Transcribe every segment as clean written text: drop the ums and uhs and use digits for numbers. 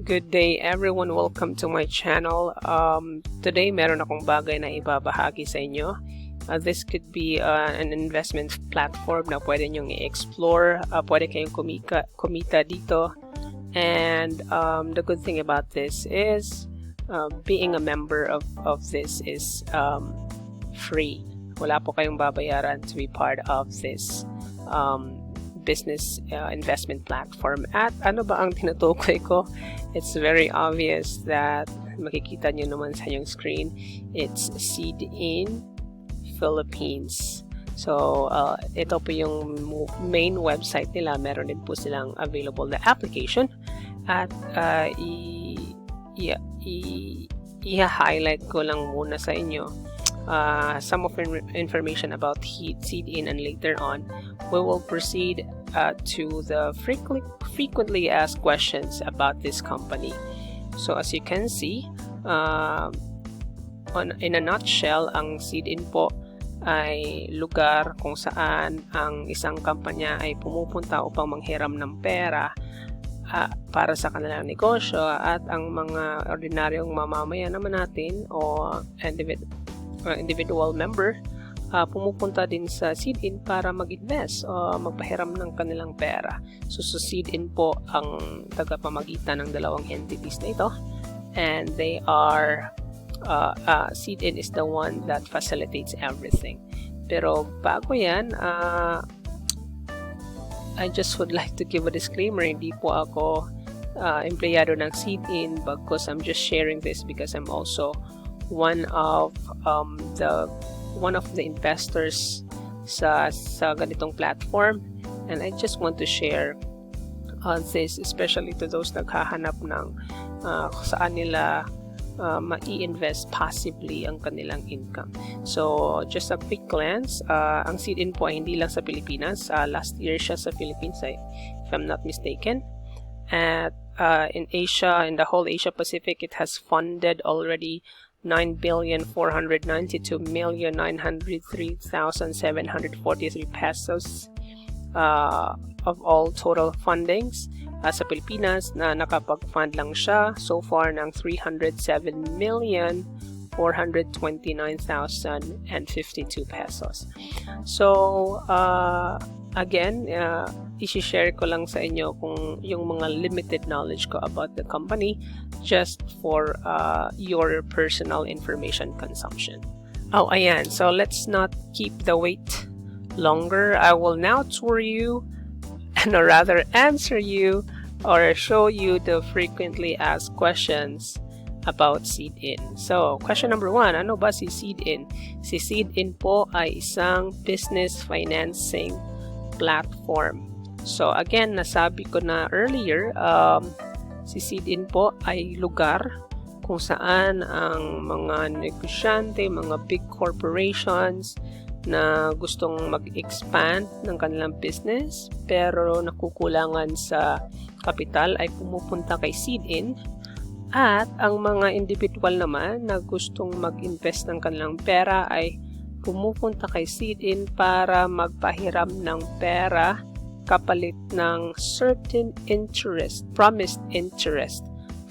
Good day everyone, welcome to my channel. Today meron akong bagay na ibabahagi sa inyo. This could be an investment platform na pwede nyong i-explore, pwede kayong kumita dito. And the good thing about this is being a member of this is free. Wala po kayong babayaran to be part of this business investment platform. At ano ba ang tinutukoy ko? It's very obvious that makikita nyo naman sa inyong screen. It's Seedin Philippines. So, ito po yung main website nila. Meron din po silang available na application. At i-highlight ko lang muna sa inyo some of information about Seedin, and later on we will proceed to the frequently asked questions about this company. So as you can see, in a nutshell, ang Seedin po ay lugar kung saan ang isang kampanya ay pumupunta upang manghiram ng pera para sa kanilang negosyo, at ang mga ordinaryong mamamayan naman natin o individual member pumupunta din sa Seedin para mag-invest o magpahiram ng kanilang pera. So Seedin po ang tagapamagitan ng dalawang entities na ito, and they are Seedin is the one that facilitates everything. Pero bago yan, I just would like to give a disclaimer. Hindi po ako empleyado ng Seedin, because I'm just sharing this because I'm also one of the investors sa ganitong platform, and I just want to share this especially to those naghahanap ng saan nila mai-invest passively ang kanilang income. So just a quick glance, ang Seedin po ay hindi lang sa Pilipinas. Last year siya sa Philippines, if I'm not mistaken. At in Asia, in the whole Asia Pacific, it has funded already 9,492,903,743 pesos of all total fundings. Sa Pilipinas, na nakapag-fund lang siya so far ng 307,429,052 pesos. So, again, i-share ko lang sa inyo kung yung mga limited knowledge ko about the company, just for your personal information consumption. Oh, ayan. So, let's not keep the wait longer. I will now tour you, and or rather answer you or show you the frequently asked questions about Seedin. So, question number 1, ano ba si Seedin? Si Seedin po ay isang business financing platform. So, again, nasabi ko na earlier, si Seedin po ay lugar kung saan ang mga negosyante, mga big corporations na gustong mag-expand ng kanilang business pero nakukulangan sa kapital ay pumupunta kay Seedin, at ang mga individual naman na gustong mag-invest ng kanilang pera ay pumupunta kay Seedin para magpahiram ng pera kapalit ng certain interest, promised interest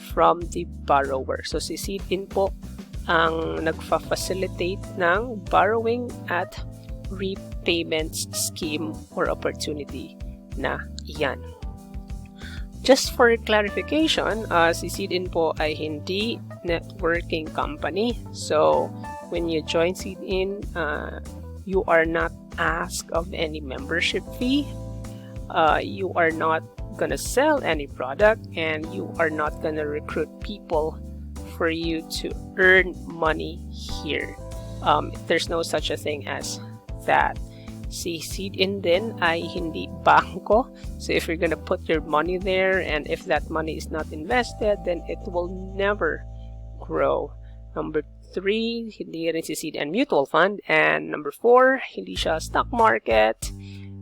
from the borrower. So si Seedin po ang nagfa-facilitate ng borrowing at repayments scheme or opportunity na iyan. Just for clarification, si Seedin po ay hindi networking company. So when you join Seedin, you are not asked of any membership fee. You are not gonna sell any product, and you are not gonna recruit people for you to earn money here. There's no such a thing as that. Si Seedin din ay hindi bangko. So if you're gonna put your money there, and if that money is not invested, then it will never grow. Number 3, hindi rin si Seedin mutual fund. And number 4, hindi siya stock market.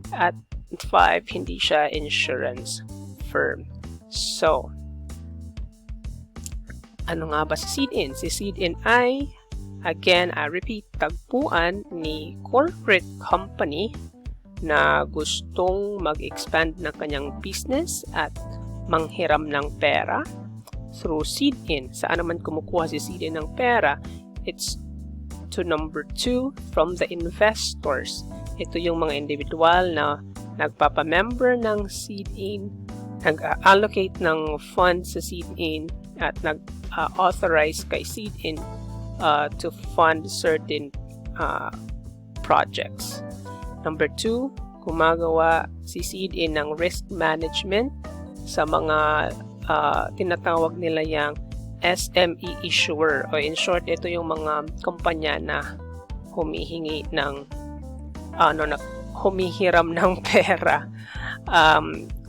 At 5, hindi siya insurance firm. So, ano nga ba si Seedin? Si Seedin ay, again, I repeat, tagpuan ni corporate company na gustong mag-expand ng kanyang business at manghiram ng pera through Seedin. Saan naman kumukuha si Seedin ng pera? It's to number 2 from the investors. Ito yung mga individual na nagpapamember ng Seedin, nag-allocate ng funds sa Seedin at nag-authorize kay Seedin to fund certain projects. Number 2, gumagawa si Seedin ng risk management sa mga tinatawag nila yung SME issuer, o in short, ito yung mga kumpanya na humihingi ng humihiram ng pera.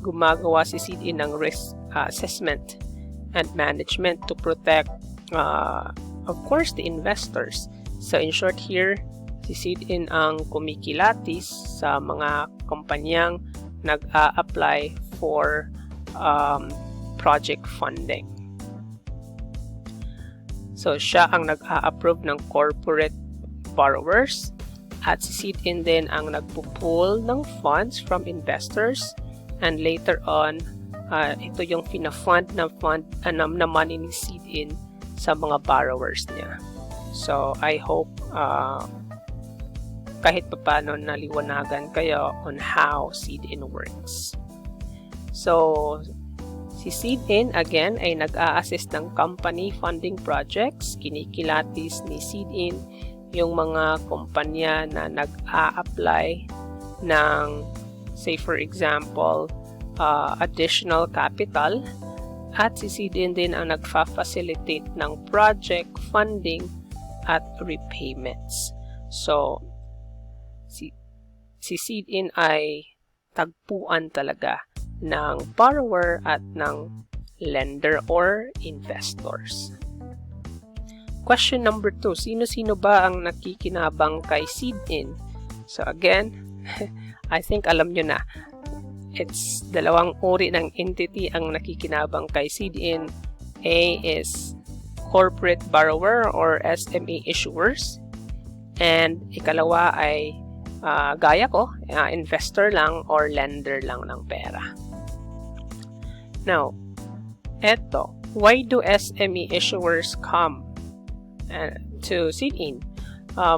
Gumagawa si Seedin ng risk assessment and management to protect of course the investors. So in short here, si Seedin ang kumikilatis sa mga kumpanyang nag-a-apply for project funding. So siya ang nag-a-approve ng corporate borrowers, at si Seedin din ang nagpo-pool ng funds from investors, and later on ito yung fina-fund na money ni Seedin sa mga borrowers niya. So I hope kahit paano naliwanagan kayo on how Seedin works. So si Seedin again ay nag-a-assist ng company funding projects. Kinikilatis ni Seedin yung mga kumpanya na nag-a-apply ng, say for example, additional capital, at si Seedin din ang nagfa-facilitate ng project funding at repayments. So si Seedin ay tagpuan talaga ng borrower at ng lender or investors. Question number 2, sino-sino ba ang nakikinabang kay Seedin? So again, I think alam nyo na. It's dalawang uri ng entity ang nakikinabang kay Seedin. A is corporate borrower or SME issuers. And ikalawa ay gaya ko, investor lang or lender lang ng pera. Now, eto, why do SME issuers come to Seedin?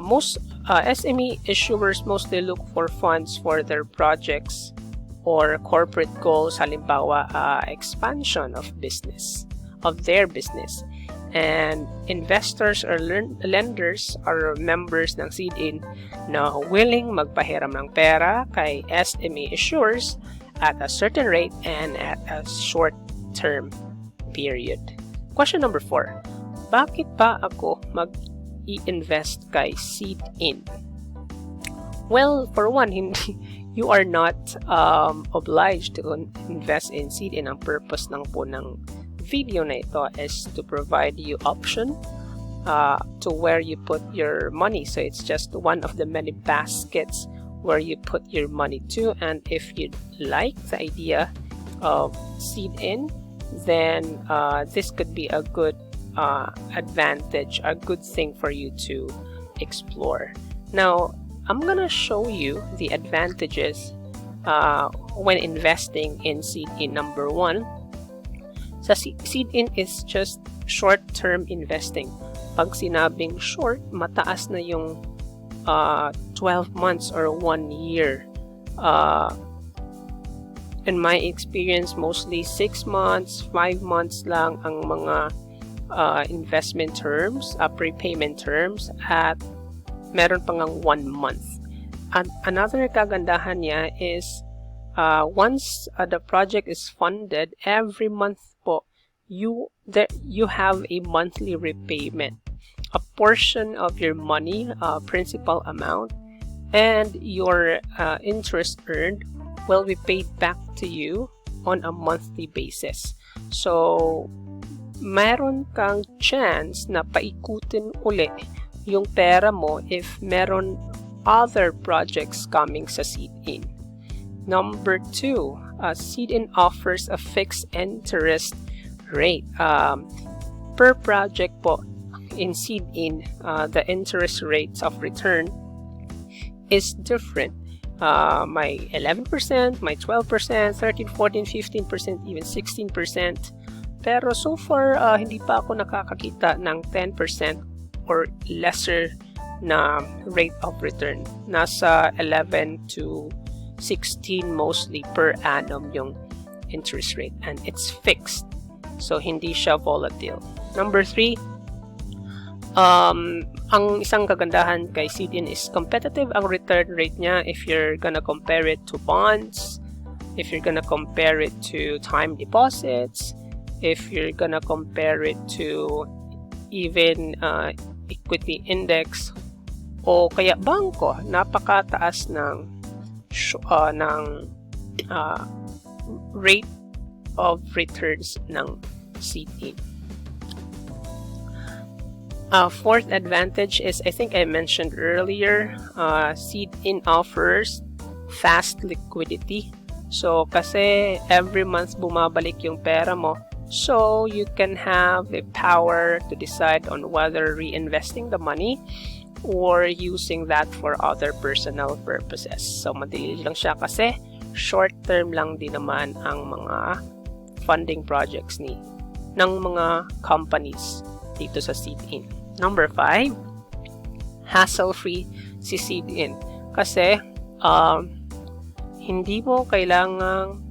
Most SME issuers mostly look for funds for their projects or corporate goals, halimbawa expansion of their business. And investors or lenders are members ng Seedin na willing magpahiram ng pera kay SME issuers at a certain rate and at a short-term period. Question number 4. Bakit ba ako mag-i-invest kay Seedin? Well, for one, you are not obliged to invest in Seedin. Ang purpose lang po ng video na ito is to provide you option to where you put your money. So it's just one of the many baskets where you put your money to, and if you like the idea of Seedin, then this could be a good advantage, a good thing for you to explore. Now, I'm gonna show you the advantages when investing in Seedin. Number 1, sa Seedin is just short-term investing. Pag sinabing short, mataas na yung 12 months or 1 year. In my experience, mostly 6 months, 5 months lang ang mga investment terms, prepayment terms, at meron pang 1 month. And another kagandahan niya is once the project is funded, every month po, you have a monthly repayment. A portion of your money, principal amount, and your interest earned will be paid back to you on a monthly basis. So, meron kang chance na paikutin uli yung pera mo if meron other projects coming sa Seedin. Number 2, Seedin offers a fixed interest rate. Per project po, in Seedin, the interest rates of return is different. May 11%, may 12%, 13, 14, 15%, even 16%. Pero so far, hindi pa ako nakakakita ng 10% or lesser na rate of return. Nasa 11 to 16 mostly per annum yung interest rate, and it's fixed. So, hindi siya volatile. Number 3, ang isang kagandahan kay Seedin is competitive ang return rate niya if you're gonna compare it to bonds, if you're gonna compare it to time deposits, if you're gonna compare it to even equity index o kaya bangko. Napakataas ng rate of returns ng Seedin. Fourth advantage is, I think I mentioned earlier, Seedin offers fast liquidity. So, kasi every month bumabalik yung pera mo, so you can have the power to decide on whether reinvesting the money or using that for other personal purposes. So, madali lang siya kasi short term lang din naman ang mga funding projects ng mga companies dito sa Seedin. Number 5, hassle-free si Seedin. Kasi, hindi mo kailangang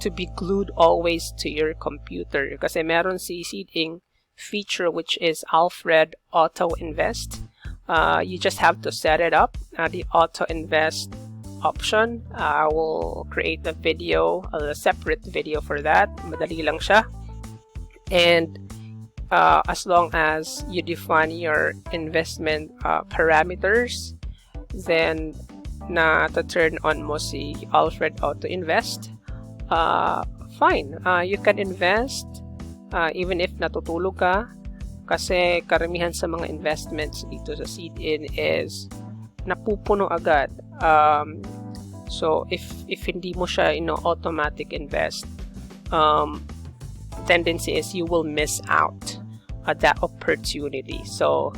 to be glued always to your computer. Kasi meron si Seedin feature which is Alfred Auto Invest. You just have to set it up. The Auto Invest option. I will create a video, a separate video for that. Madali lang siya. And as long as you define your investment parameters, then na-turn on mo si Alfred Auto Invest, fine. You can invest even if natutulog ka, kasi karamihan sa mga investments dito sa Seedin is napupuno agad. So if hindi mo siya automatic invest, tendency is you will miss out that opportunity. So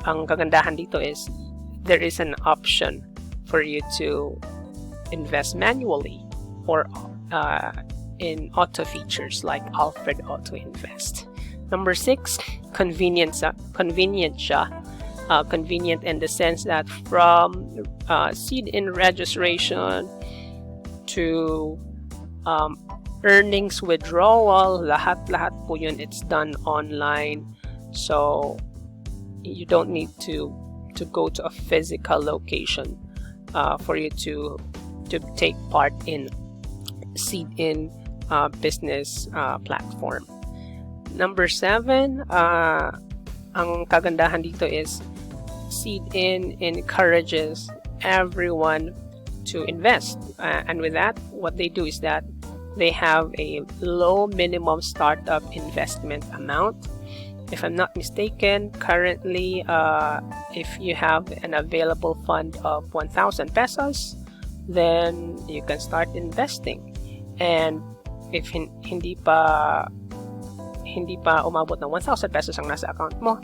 ang kagandahan dito is there is an option for you to invest manually or in auto features like Alfred Auto Invest. Number 6, convenient siya. Convenient in the sense that from Seedin registration to earnings withdrawal, lahat po yun, it's done online. So you don't need to go to a physical location for you to take part in Seedin business platform. Number 7, ang kagandahan dito is Seedin encourages everyone to invest, and with that, what they do is that they have a low minimum startup investment amount. If I'm not mistaken, currently, if you have an available fund of 1,000 pesos, then you can start investing. And if hindi pa umabot ng 1,000 pesos ang nasa account mo,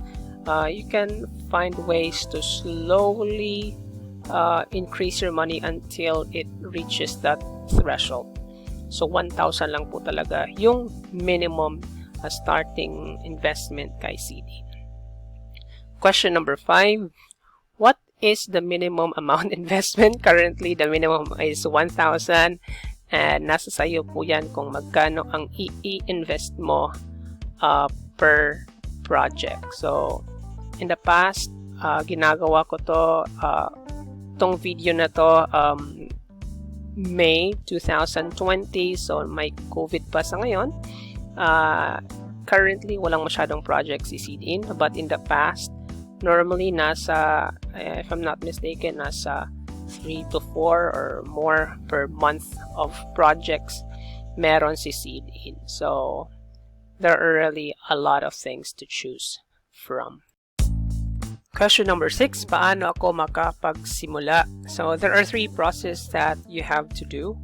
you can find ways to slowly increase your money until it reaches that threshold. So 1,000 lang po talaga yung minimum starting investment kay Seedin. Question number 5, what is the minimum amount investment? Currently, the minimum is 1,000, and nasa sayo po yan kung magkano ang i-invest mo per project. So in the past, ginagawa ko to, tong video na to, May 2020, so may COVID pa sa ngayon. Currently, walang masyadong projects si Seedin, but in the past, normally nasa, if I'm not mistaken, nasa 3 to 4 or more per month of projects meron si Seedin. So there are really a lot of things to choose from. Question number 6, paano ako makapagsimula? So there are 3 processes that you have to do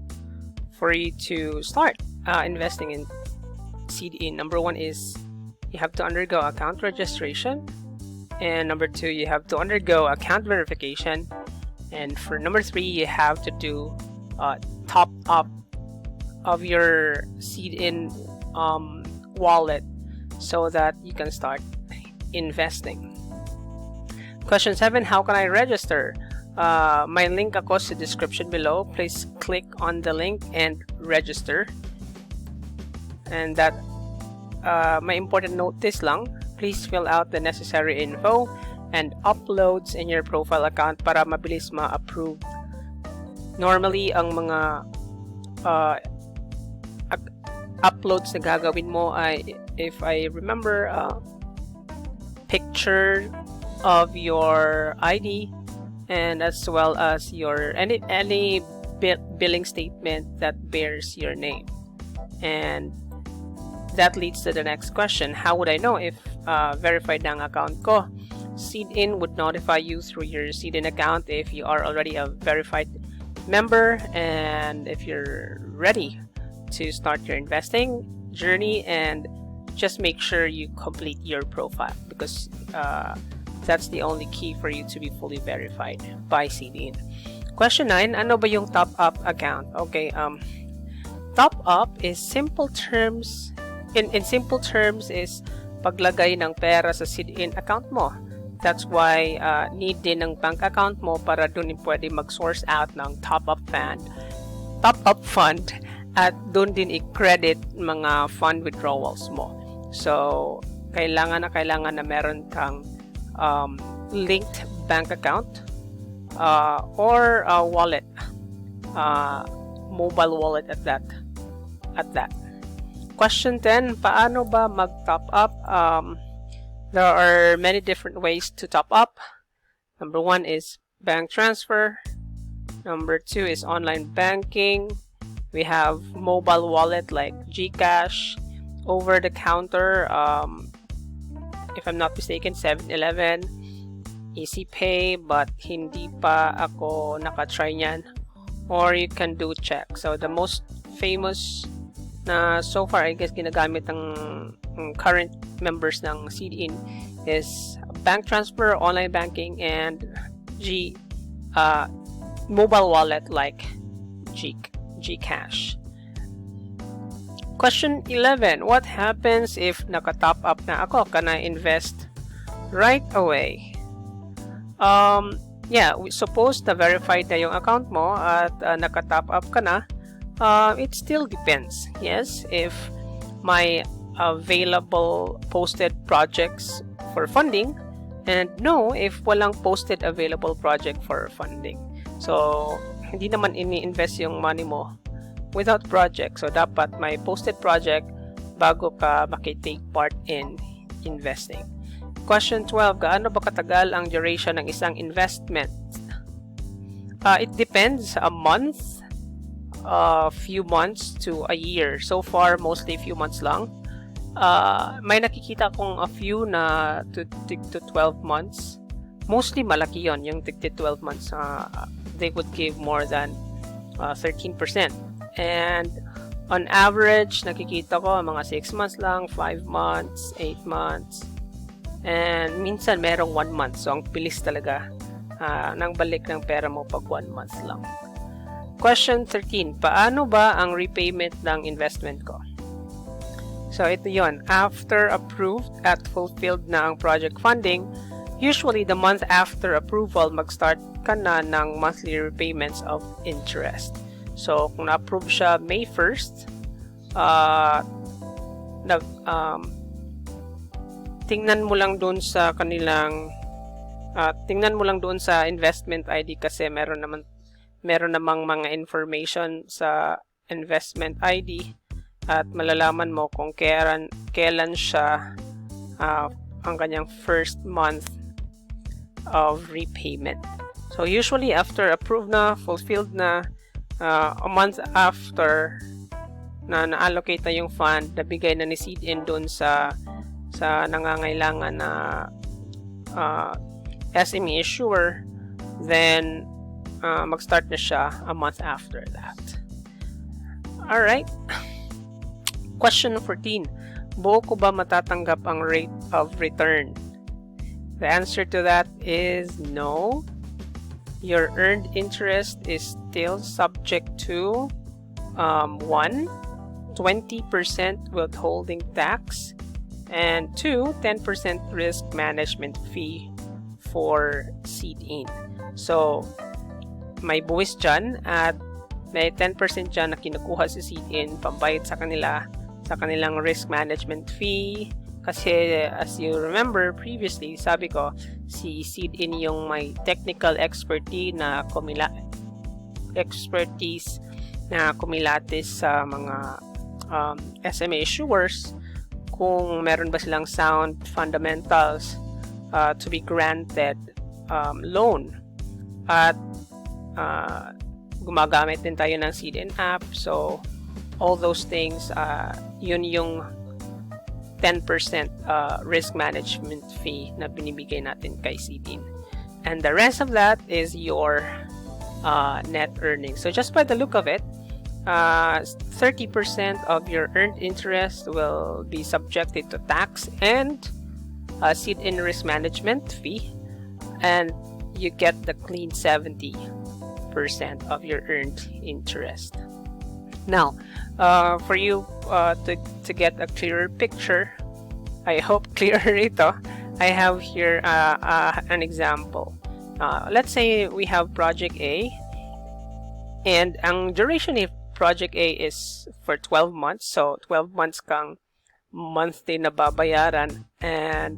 for you to start investing in Seedin. Number 1 is you have to undergo account registration, and number 2, you have to undergo account verification, and for number 3, you have to do top up of your Seedin wallet so that you can start investing. Question 7, how can I register? May link ako sa description below. Please click on the link and register. And that my important notice lang, please fill out the necessary info and uploads in your profile account para mabilis ma-approve. Normally, ang mga uploads na gagawin mo ay, if I remember, picture of your ID and as well as your any billing statement that bears your name. And that leads to the next question. How would I know if verified na ang account ko? Seedin would notify you through your Seedin account if you are already a verified member and if you're ready to start your investing journey, and just make sure you complete your profile because that's the only key for you to be fully verified by Seedin. Question 9, ano ba yung top-up account? Okay, top-up is simple terms, in simple terms is paglagay ng pera sa Seedin account mo. That's why need din ng bank account mo para dun pwede mag-source out ng top-up fund at dun din i-credit mga fund withdrawals mo. So, kailangan na meron kang linked bank account or wallet, mobile wallet at that. Question 10, paano ba mag-top up? There are many different ways to top up. Number 1 is bank transfer. Number 2 is online banking. We have mobile wallet like GCash, over the counter, if I'm not mistaken, 7-Eleven, Easy Pay, but hindi pa ako nakatry niyan. Or you can do check. So the most famous na so far, I guess, ginagamit ng current members ng Seedin is bank transfer, online banking, and mobile wallet like GCash. Question 11, what happens if naka-top up na ako? Can I invest right away? Yeah, suppose na verified na yung account mo at naka-top up ka na, it still depends. Yes, if my available posted projects for funding, and no, if walang posted available project for funding. So, hindi naman ini-invest yung money mo without project. So, dapat may posted project bago ka makitake part in investing. Question 12, gaano ba katagal ang duration ng isang investment? It depends, a month, a few months to a year. So far, mostly few months lang. May nakikita kong a few na to 12 months. Mostly malaki yon, yung tig 12 months. They would give more than 13%. And on average, nakikita ko mga 6 months lang, 5 months, 8 months. And minsan merong 1 month. So, ang bilis talaga nang balik ng pera mo pag 1 month lang. Question 13. Paano ba ang repayment ng investment ko? So, ito yon. After approved at fulfilled na ang project funding, usually the month after approval, mag-start ka na ng monthly repayments of interest. So, kung na-approve siya May 1st, tingnan mo lang doon sa kanilang tingnan mo lang doon sa investment ID kasi meron namang mga information sa investment ID at malalaman mo kung kailan siya ang kanyang first month of repayment. So usually after approved na, fulfilled na, a month after na na-allocate na yung fund, nabigay na ni Seedin doon sa nangangailangan na SME issuer, then mag-start na siya a month after that. Alright. Question 14. Buo ko ba matatanggap ang rate of return? The answer to that is no. Your earned interest is still subject to 1. 20% withholding tax, and 2, 10% risk management fee for Seedin. So, may buwis dyan at may 10% dyan na kinukuha si Seedin pambayad sa kanila sa kanilang risk management fee. Kasi as you remember previously, sabi ko si Seedin yung may technical expertise na kumilatis sa mga SME issuers kung meron ba silang sound fundamentals to be granted loan. At gumagamit din tayo ng Seedin app. So, all those things, yun yung 10% risk management fee na binibigay natin kay Seedin. And the rest of that is your net earnings. So, just by the look of it, 30% of your earned interest will be subjected to tax and Seedin risk management fee, and you get the clean 70% of your earned interest. Now, for you to get a clearer picture, I hope clearer ito, I have here an example. Let's say we have Project A, and ang duration of Project A is for 12 months. So, 12 months kang monthly na babayaran, and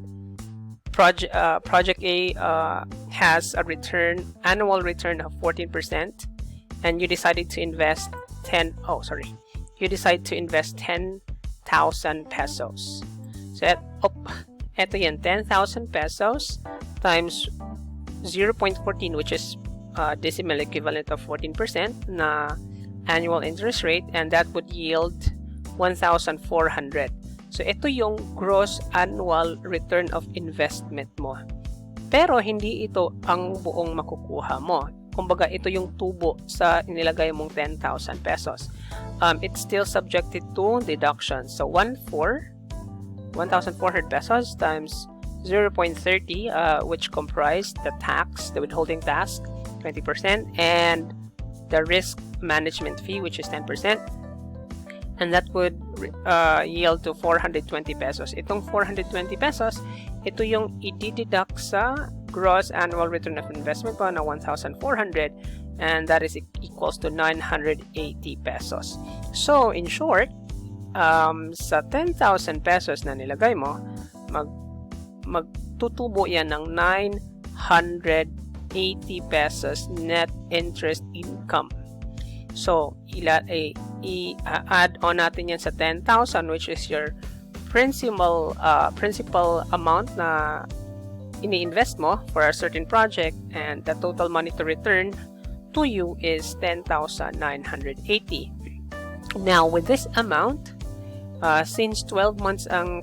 Project A has a annual return of 14%, and you decided to invest 10,000 pesos. So, eto yan, 10,000 pesos times 0.14, which is decimal equivalent of 14% na annual interest rate, and that would yield 1,400. So, ito yung gross annual return of investment mo. Pero, hindi ito ang buong makukuha mo. Kumbaga, ito yung tubo sa inilagay mong 10,000 pesos. It's still subjected to deduction. So, 1,400 pesos times 0.30, which comprised the tax, the withholding tax, 20%, and the risk management fee, which is 10%. And that would yield to 420 pesos. Itong 420 pesos, ito yung i-deduct sa gross annual return of investment po na 1,400, and that is equals to 980 pesos. So, in short, sa 10,000 pesos na nilagay mo, magtutubo yan ng 980 pesos net interest income. So, i-add on natin yan sa 10,000, which is your principal amount na ini-invest mo for a certain project, and the total money to return to you is 10,980. Now, with this amount, since 12 months ang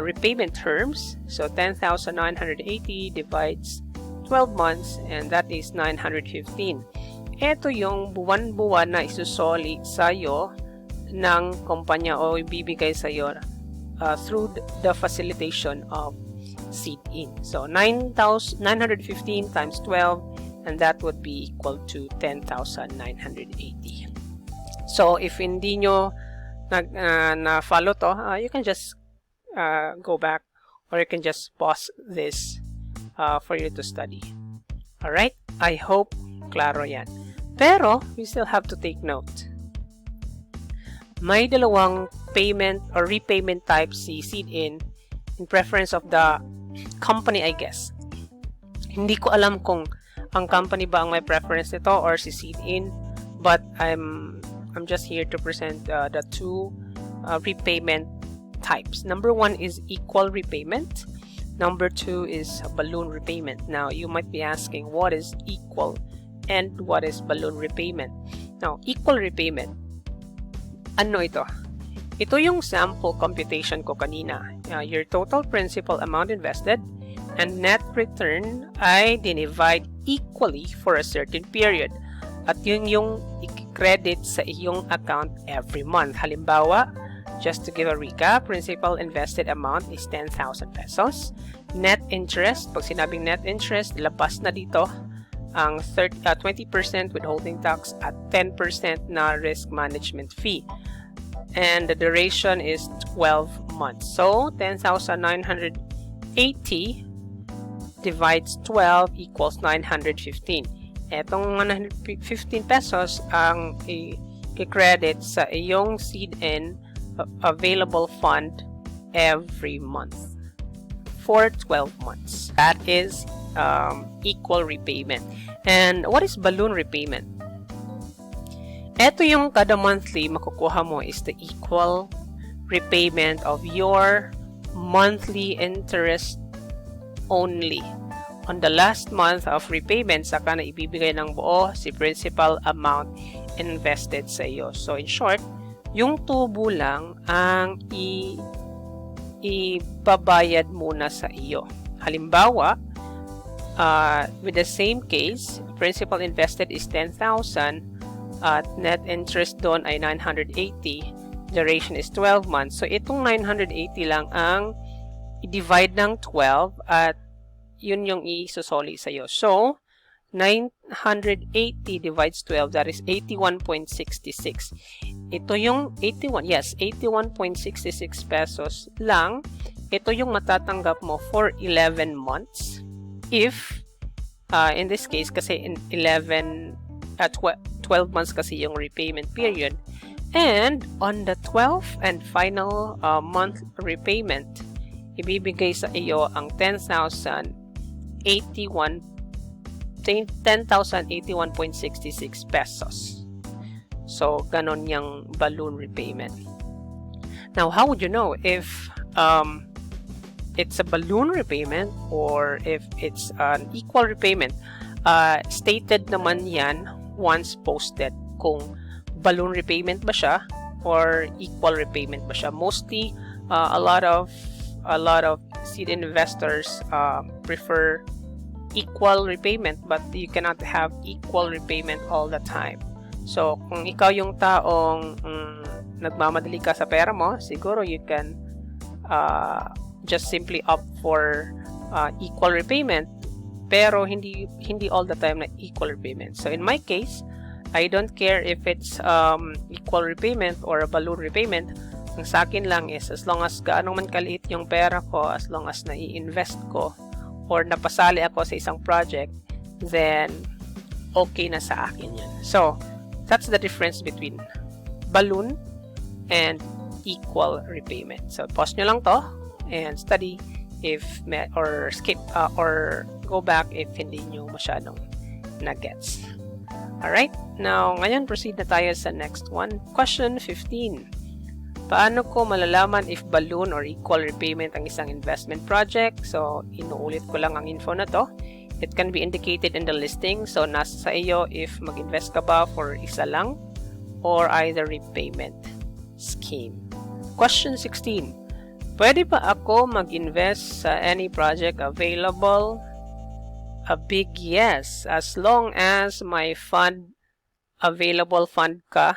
repayment terms, so 10,980 divides 12 months, and that is 915. Ito yung buwan-buwan na isusoli sa'yo ng kumpanya o ibibigay sa'yo through the facilitation of Seedin. So, 915 times 12, and that would be equal to 10,980. So, if hindi nyo na-follow to, you can just go back, or you can just pause this for you to study. Alright? I hope klaro yan. Pero, we still have to take note. May dalawang payment or repayment types si Seedin in preference of the company, I guess. Hindi ko alam kung ang company ba ang may preference nito or si Seedin, but I'm just here to present the two repayment types. Number one is equal repayment. Number two is balloon repayment. Now, you might be asking, what is equal and what is balloon repayment? Now, equal repayment, ano ito? Ito yung sample computation ko kanina. Your total principal amount invested and net return ay dinivide equally for a certain period. At yun yung i-credit sa iyong account every month. Halimbawa, just to give a recap, principal invested amount is 10,000 pesos. Net interest, pag sinabing net interest, labas na dito ang 20% withholding tax at 10% na risk management fee. And the duration is 12 months. So, 10,980 divides 12 equals 915. Etong 115 pesos ang i-credit sa iyong Seedin available fund every month for 12 months. That is equal repayment. And what is balloon repayment? Ito yung kada monthly makukuha mo is the equal repayment of your monthly interest only. On the last month of repayment, saka na ibibigay ng buo si principal amount invested sa iyo. So in short, yung tubo lang ang ibabayad muna sa iyo. Halimbawa, with the same case, principal invested is 10,000 at net interest doon ay 980. Duration is 12 months. So itong 980 lang ang i-divide ng 12 at yun yung isusoli sa iyo. So 980 divides 12, that is 81.66. Ito yung 81.66 pesos lang. Ito yung matatanggap mo for 11 months. If, in this case, kasi in 12 months kasi yung repayment period. And on the 12th and final month repayment, ibibigay sa iyo ang 10,081.66 pesos. So, ganon yung balloon repayment. Now, how would you know if it's a balloon repayment or if it's an equal repayment? Stated naman yan once posted kung balloon repayment ba siya or equal repayment ba siya. Mostly, a lot of seed investors prefer equal repayment, but you cannot have equal repayment all the time. So, kung ikaw yung taong nagmamadali ka sa pera mo, siguro you can just simply opt for equal repayment, pero hindi all the time na equal repayment. So, in my case, I don't care if it's equal repayment or a balloon repayment. Ang sa akin lang is, as long as gaano man kaliit yung pera ko, as long as nai-invest ko or napasali ako sa isang project, then okay na sa akin yan. So, that's the difference between balloon and equal repayment. So, pause nyo lang to and study if or skip or go back if hindi nyo masyadong na-gets. Alright, now ngayon proceed na tayo sa next one. Question 15. Paano ko malalaman if balloon or equal repayment ang isang investment project? So, inuulit ko lang ang info na to. It can be indicated in the listing. So, nasa sa iyo if mag-invest ka ba for isa lang or either repayment scheme. Question 16. Pwede ba ako mag-invest sa any project available? A big yes, as long as my available fund ka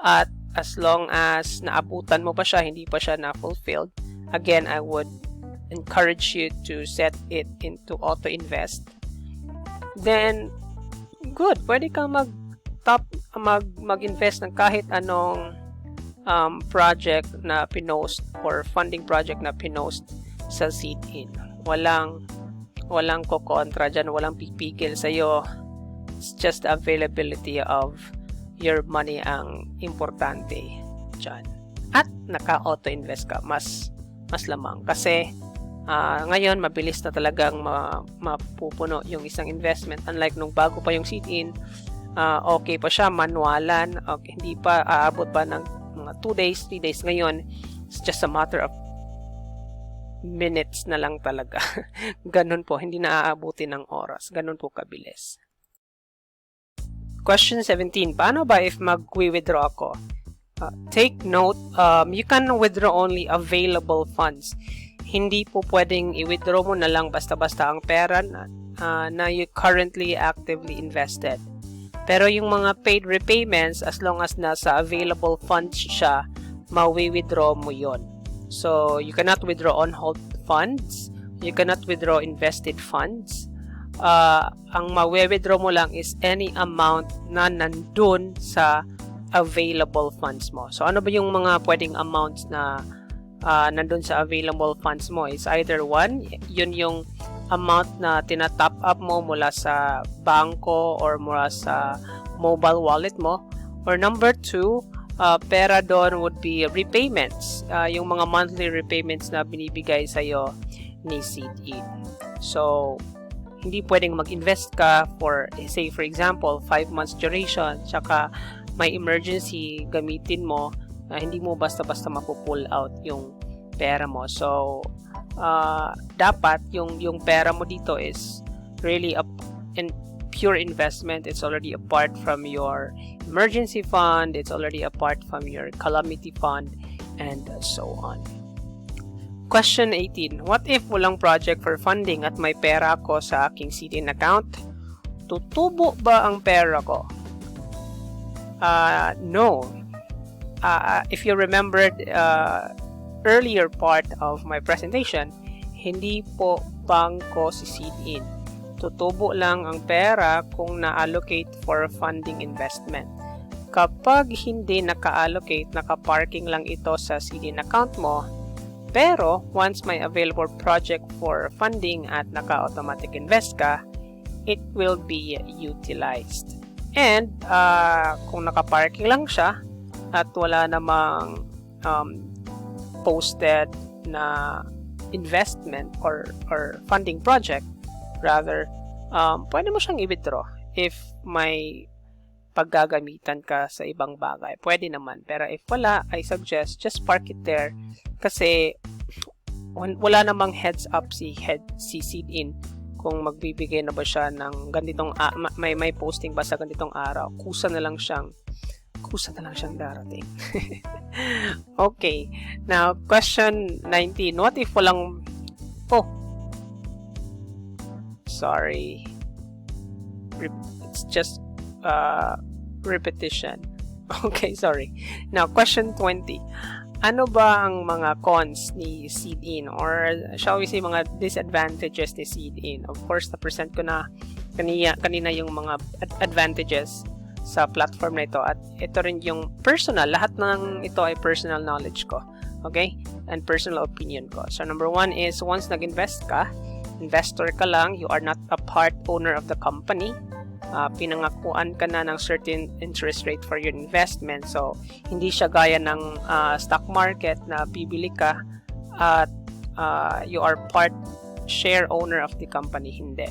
at as long as naabutan mo pa siya, hindi pa siya na-fulfilled. Again, I would encourage you to set it into auto-invest. Then, good. Pwede kang mag-invest ng kahit anong project na pinost or funding project na pinost sa Seedin. Walang kokontra dyan, walang pipigil sa'yo. It's just the availability of your money ang importante dyan. At naka-auto-invest ka, mas lamang. Kasi ngayon, mabilis na talagang mapupuno yung isang investment. Unlike nung bago pa yung Seedin, okay pa siya, manualan, okay, hindi pa aabot pa ng mga 2 days, 3 days. Ngayon, it's just a matter of minutes na lang talaga. Ganun po, hindi na aabutin ng oras. Ganun po kabilis. Question 17. Paano ba if mag-withdraw ako? Take note, you can withdraw only available funds. Hindi po pwedeng i-withdraw mo na lang basta-basta ang pera na you currently actively invested. Pero yung mga paid repayments, as long as nasa available funds siya, mawi-withdraw mo yon. So, you cannot withdraw on hold funds. You cannot withdraw invested funds. ang ma-withdraw mo lang is any amount na nandun sa available funds mo. So, ano ba yung mga pwedeng amounts na nandun sa available funds mo? Is either one, yun yung amount na tinatop up mo mula sa bangko or mula sa mobile wallet mo. Or number two, pera doon would be repayments. Yung mga monthly repayments na binibigay sa'yo ni Seedin. So, hindi pwedeng mag-invest ka for, say for example, 5 months duration, tsaka may emergency gamitin mo, hindi mo basta-basta mapupull out yung pera mo. So, dapat yung pera mo dito is really a pure investment. It's already apart from your emergency fund, it's already apart from your calamity fund, and so on. Question 18. What if walang project for funding at may pera ako sa aking Seedin account? Tutubo ba ang pera ko? No. If you remembered earlier part of my presentation, hindi po bangko si Seedin. Tutubo lang ang pera kung na-allocate for funding investment. Kapag hindi naka-allocate, naka-parking lang ito sa Seedin account mo, pero once may available project for funding at naka-automatic invest ka, it will be utilized. And kung naka-parking lang siya at wala namang posted na investment or funding project, rather, pwede mo siyang i-withdraw if may paggagamitan ka sa ibang bagay. Pwede naman. Pero if wala, I suggest just park it there kasi wala namang heads up si Seedin kung magbibigay na ba siya ng ganitong may posting ba sa ganitong araw. Kusa na lang siyang darating. Okay. Now, question 19. What if walang sorry. It's just repetition. Okay, sorry. Now, question 20. Ano ba ang mga cons ni Seedin, or shall we say mga disadvantages ni Seedin? Of course, na-present ko na kanina yung mga advantages sa platform na ito, at ito rin yung personal. Lahat ng ito ay personal knowledge ko. Okay? And personal opinion ko. So, number one is, once nag-invest ka, investor ka lang, you are not a part owner of the company. Pinangakuan ka na ng certain interest rate for your investment. So, hindi siya gaya ng stock market na bibili ka at you are part share owner of the company. Hindi.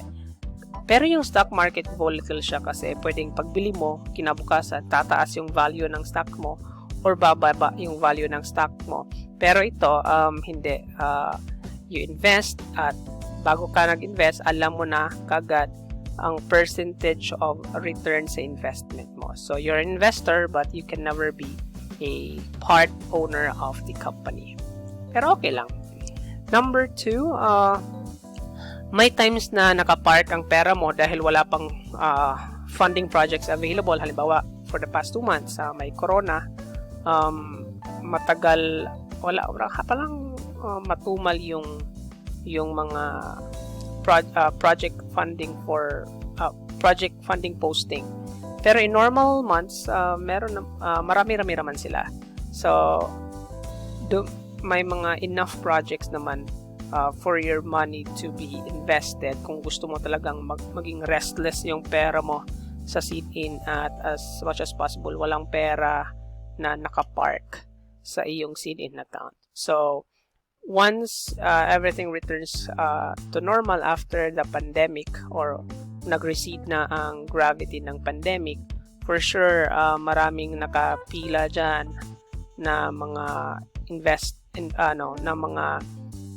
Pero yung stock market, volatile siya kasi pwedeng pagbili mo, kinabukasan, tataas yung value ng stock mo or bababa yung value ng stock mo. Pero ito, hindi. You invest at bago ka nag-invest, alam mo na kagad ang percentage of return sa investment mo. So, you're an investor but you can never be a part owner of the company. Pero okay lang. Number 2, may times na nakapark ang pera mo dahil wala pang funding projects available. Halimbawa, for the past 2 months, may corona, matagal, wala palang matumal yung mga project funding for project funding posting. Pero in normal months, marami-rami naman sila. So, may mga enough projects naman for your money to be invested kung gusto mo talagang maging restless yung pera mo sa Seedin at as much as possible walang pera na nakapark sa iyong Seedin account. So, once everything returns to normal after the pandemic or nag-recede na ang gravity ng pandemic, for sure maraming nakapila dyan na mga na mga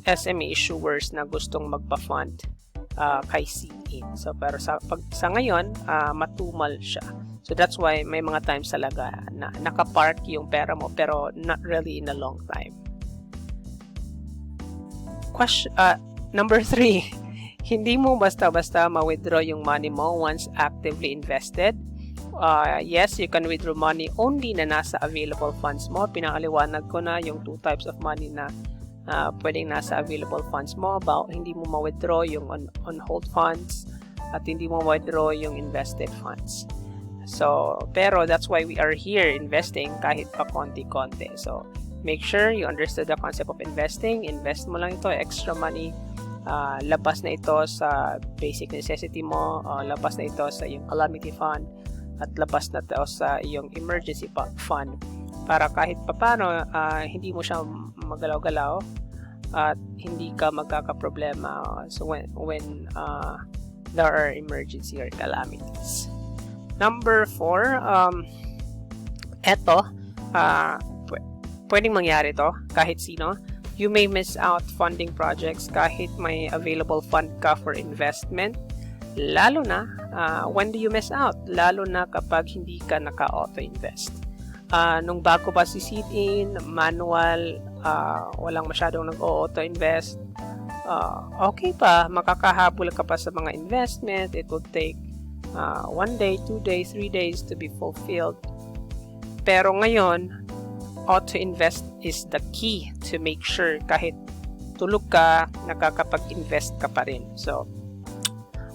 SME issuers na gustong magpa-fund kay Seedin. So pero sa ngayon matumal siya. So that's why may mga times talaga na nakapark yung pera mo pero not really in a long time. Number 3, hindi mo basta-basta ma-withdraw yung money mo once actively invested. Yes, you can withdraw money only na nasa available funds mo. Pinakaliwanag ko na yung 2 types of money na pwedeng nasa available funds mo. Hindi mo ma-withdraw yung on hold funds at hindi mo withdraw yung invested funds. So, pero that's why we are here investing kahit pa konti-konti. So, make sure you understood the concept of investing. Invest mo lang ito, extra money. Labas na ito sa basic necessity mo, labas na ito sa iyong calamity fund, at labas na ito sa iyong emergency fund para kahit papano hindi mo siya magalaw-galaw at hindi ka magkakaproblema so when there are emergency or calamities. Number 4, pwedeng mangyari to kahit sino. You may miss out funding projects kahit may available fund ka for investment. Lalo na, when do you miss out? Lalo na kapag hindi ka naka-auto-invest. Nung bago pa si Seedin, manual, walang masyadong nag-auto-invest, okay pa, makakahabol ka pa sa mga investment. It would take 1 day, 2 days, 3 days to be fulfilled. Pero ngayon, auto-invest is the key to make sure kahit tulog ka, nakakapag-invest ka pa rin. So,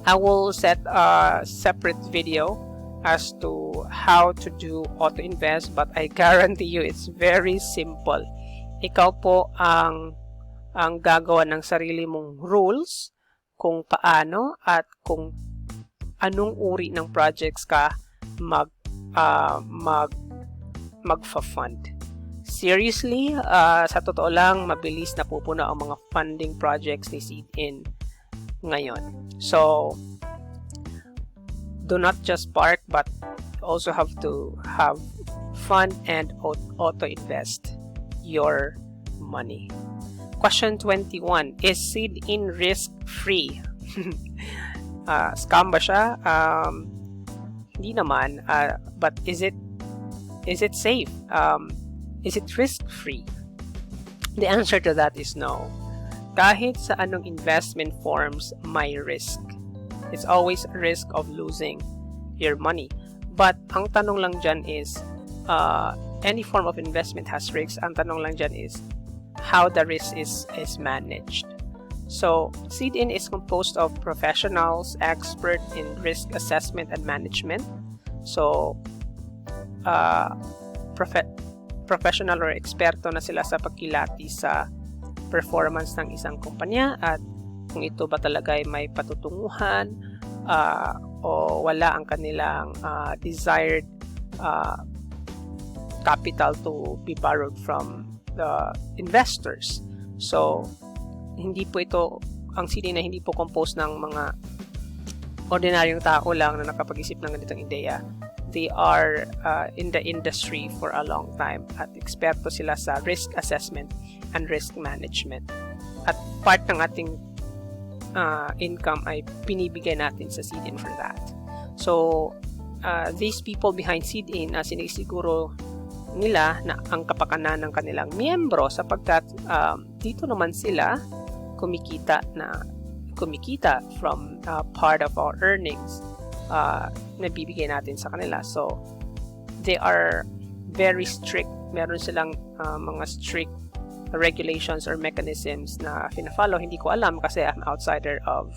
I will set a separate video as to how to do auto-invest, but I guarantee you it's very simple. Ikaw po ang gagawa ng sarili mong rules kung paano at kung anong uri ng projects ka magfa-fund. Seriously, sa totoo lang, mabilis na pupuno ang mga funding projects ni Seedin ngayon. So, do not just park, but also have to have fun and auto-invest your money. Question 21. Is Seedin risk-free? Scam ba siya? Hindi naman. But is it safe? Is it risk-free? The answer to that is no. Kahit sa anong investment forms, may risk. It's always a risk of losing your money. But ang tanong lang dyan is, any form of investment has risks. Ang tanong lang dyan is, how the risk is managed. So, Seedin is composed of professionals, expert in risk assessment and management. So, professional or eksperto na sila sa pagkilati sa performance ng isang kumpanya at kung ito ba talaga ay may patutunguhan o wala ang kanilang desired capital to be borrowed from the investors. So, hindi po ito, ang Seedin na hindi po composed ng mga ordinaryong tao lang na nakapag-isip ng ganitong ideya. They are in the industry for a long time at eksperto sila sa risk assessment and risk management. At part ng ating income ay pinibigay natin sa Seedin for that. So, these people behind Seedin, sinisiguro nila na ang kapakanan ng kanilang miyembro sapagkat dito naman sila kumikita from part of our earnings na bibigay natin sa kanila. So, they are very strict. Meron silang mga strict regulations or mechanisms na fina-follow. Hindi ko alam kasi I'm outsider of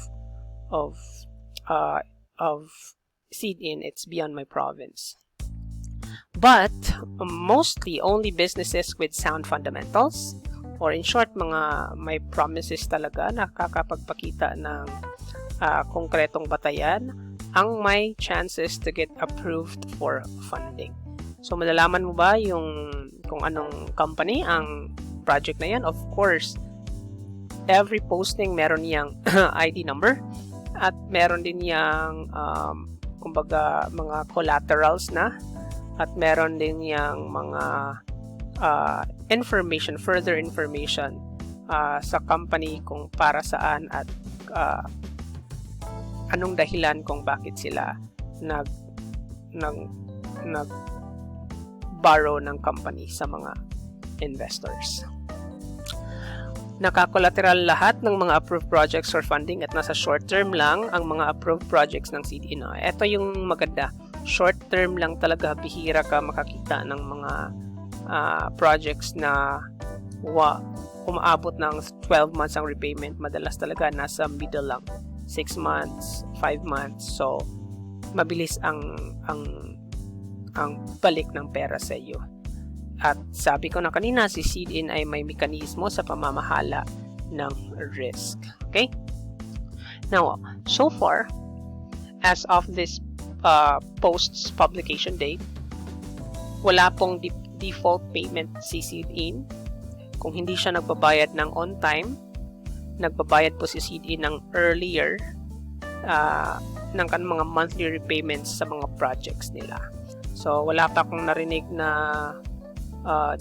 Seedin. It's beyond my province. But mostly only businesses with sound fundamentals, or in short, mga may promises talaga na kakapagpakita ng konkretong batayan ang may chances to get approved for funding. So, malalaman mo ba kung anong company ang project na yan? Of course, every posting meron niyang ID number at meron din niyang kumbaga mga collaterals na at meron din niyang mga further information sa company kung para saan at anong dahilan kung bakit sila nag-borrow ng company sa mga investors. Nakakolateral lahat ng mga approved projects for funding at nasa short term lang ang mga approved projects ng Seedin. Ito yung maganda. Short term lang talaga, bihira ka makakita ng mga projects na umaabot ng 12 months ang repayment. Madalas talaga nasa middle lang 6 months, 5 months. So, mabilis ang balik ng pera sa iyo. At sabi ko na kanina, si Seedin ay may mekanismo sa pamamahala ng risk. Okay? Now, so far, as of this post's publication date, wala pong default payment si Seedin. Kung hindi siya nagbabayad ng on time, nagbabayad po si Seedin ng earlier ng mga monthly repayments sa mga projects nila. So, wala pa akong narinig na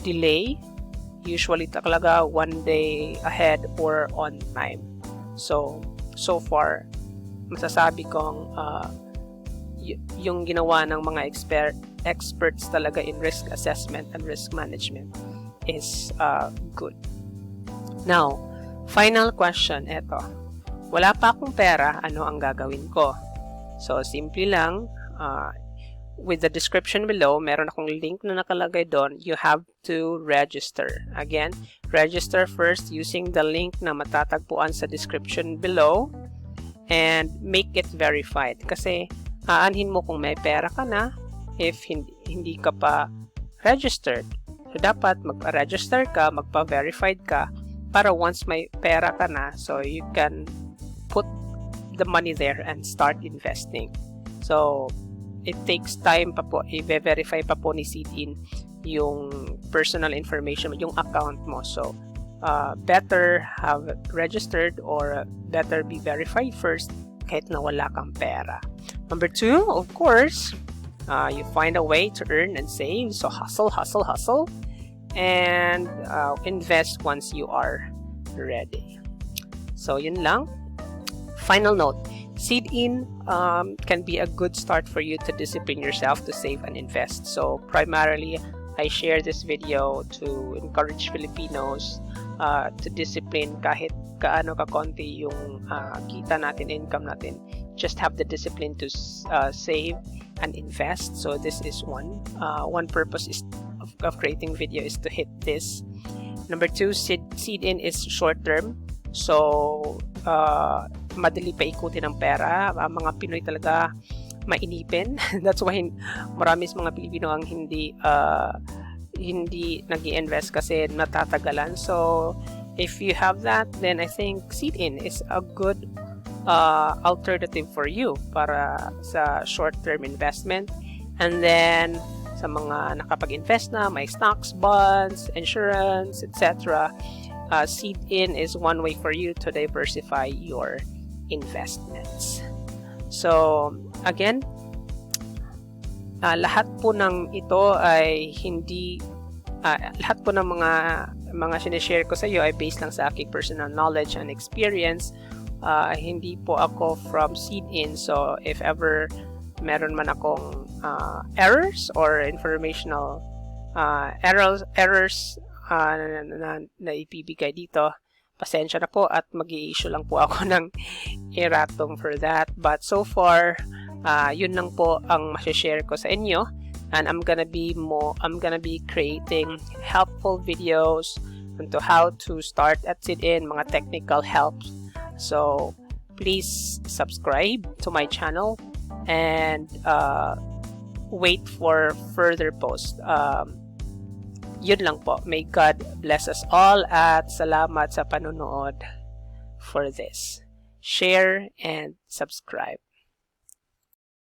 delay. Usually talaga 1 day ahead or on time. So far, masasabi kong yung ginawa ng mga experts talaga in risk assessment and risk management is good. Now, final question, eto. Wala pa akong pera, ano ang gagawin ko? So, simple lang. With the description below, meron akong link na nakalagay doon. You have to register. Again, register first using the link na matatagpuan sa description below and make it verified. Kasi, aanhin mo kung may pera ka na if hindi ka pa registered. So, dapat magpa-register ka, magpa-verified ka para once may pera ka na, so you can put the money there and start investing. So, it takes time pa po, i-verify pa po ni Seedin yung personal information, yung account mo. So, better have registered or better be verified first kahit na wala kang pera. Number 2, of course, you find a way to earn and save. So, hustle, and invest once you are ready. So, yun lang. Final note. Seedin can be a good start for you to discipline yourself to save and invest. So primarily, I share this video to encourage Filipinos to discipline kahit kaano kakonti yung kita natin, income natin. Just have the discipline to save and invest. So this is one purpose of creating video is to hit this. Number 2, Seedin is short term. So, madali pa ikutin ng pera. Mga Pinoy talaga mainipin. That's why marami sa mga Pilipino ang hindi nag-i-invest kasi natatagalan. So, if you have that, then I think Seedin is a good alternative for you para sa short-term investment. And then, sa mga nakapag-invest na, may stocks, bonds, insurance, etc., Seedin is one way for you to diversify your investments. So, again, lahat po ng ito ay hindi, lahat po ng mga sinishare ko sa iyo ay based lang sa aking personal knowledge and experience. Hindi po ako from Seedin. So, if ever meron man akong errors or informational errors na ipibigay dito, pasensya na po at mag-i-issue lang po ako ng erratum for that. But so far, yun lang po ang masishare ko sa inyo, and I'm gonna be creating helpful videos into how to start at Seedin, mga technical help. So please subscribe to my channel and wait for further posts. Yun lang po. May God bless us all at salamat sa panonood for this. Share and subscribe.